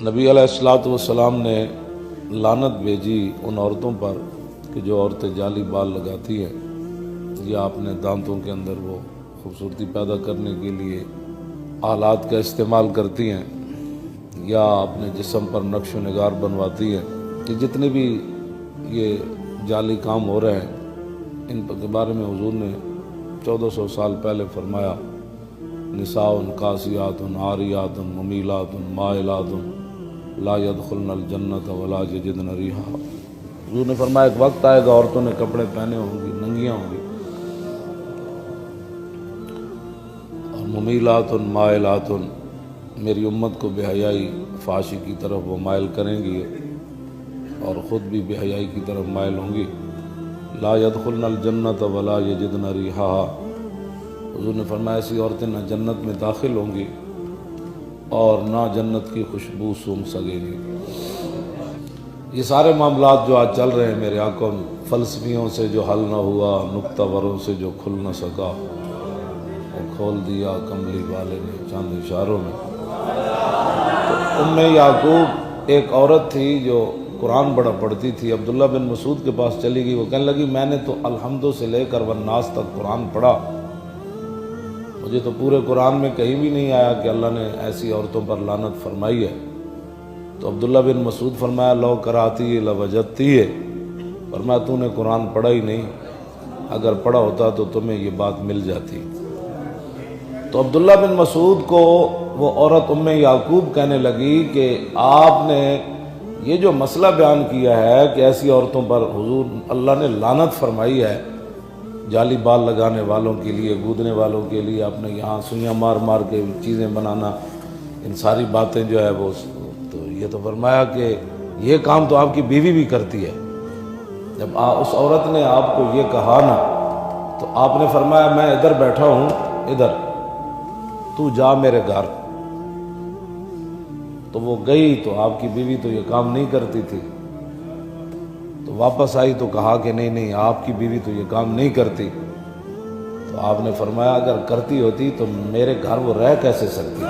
نبی علیہ الصلوۃ والسلام نے لعنت بھیجی ان عورتوں پر کہ جو عورتیں جعلی بال لگاتی ہیں یا اپنے دانتوں کے اندر وہ خوبصورتی پیدا کرنے کے لیے آلات کا استعمال کرتی ہیں یا اپنے جسم پر نقش و نگار بنواتی ہیں، کہ جتنے بھی یہ جعلی کام ہو رہے ہیں ان کے بارے میں حضور نے 1400 سال پہلے فرمایا، نساء کاسیات عاریات ممیلات مائلات لا يدخلن الجنت ولا یجدن ریحا۔ حضور نے فرمایا ایک وقت آئے گا عورتوں نے کپڑے پہنے ہوں گی، ننگیاں ہوں گی، اور ممیلات مائلات، میری امت کو بے حیائی فحاشی کی طرف وہ مائل کریں گی اور خود بھی بے حیائی کی طرف مائل ہوں گی، لا يدخلن الجنت ولا یجدن ریحا۔ حضور نے فرمایا ایسی عورتیں نہ جنت میں داخل ہوں گی اور نہ جنت کی خوشبو سونگھ سکیں گی۔ یہ سارے معاملات جو آج چل رہے ہیں میرے آقا، فلسفیوں سے جو حل نہ ہوا، نکتہ وروں سے جو کھل نہ سکا، وہ کھول دیا کملی والے نے چند اشاروں میں۔ تو ام یعقوب ایک عورت تھی جو قرآن بڑا پڑھتی تھی، عبداللہ بن مسعود کے پاس چلی گئی، وہ کہنے لگی میں نے تو الحمد سے لے کر والناس تک قرآن پڑھا، مجھے تو پورے قرآن میں کہیں بھی نہیں آیا کہ اللہ نے ایسی عورتوں پر لعنت فرمائی ہے۔ تو عبداللہ بن مسعود فرمایا لو کراتی لوجدتی ہے، فرمایا تو نے قرآن پڑھا ہی نہیں، اگر پڑھا ہوتا تو تمہیں یہ بات مل جاتی۔ تو عبداللہ بن مسعود کو وہ عورت ام یعقوب کہنے لگی کہ آپ نے یہ جو مسئلہ بیان کیا ہے کہ ایسی عورتوں پر حضور اللہ نے لعنت فرمائی ہے، جعلی بال لگانے والوں کے لیے، گودنے والوں کے لیے، اپنے یہاں سوئیاں مار مار کے چیزیں بنانا، ان ساری باتیں جو ہے وہ، تو یہ تو فرمایا کہ یہ کام تو آپ کی بیوی بھی کرتی ہے۔ جب اس عورت نے آپ کو یہ کہا نا تو آپ نے فرمایا میں ادھر بیٹھا ہوں، ادھر تو جا میرے گھر۔ تو وہ گئی تو آپ کی بیوی تو یہ کام نہیں کرتی تھی، تو واپس آئی تو کہا کہ نہیں آپ کی بیوی تو یہ کام نہیں کرتی۔ تو آپ نے فرمایا اگر کرتی ہوتی تو میرے گھر وہ رہ کیسے سکتی تھی؟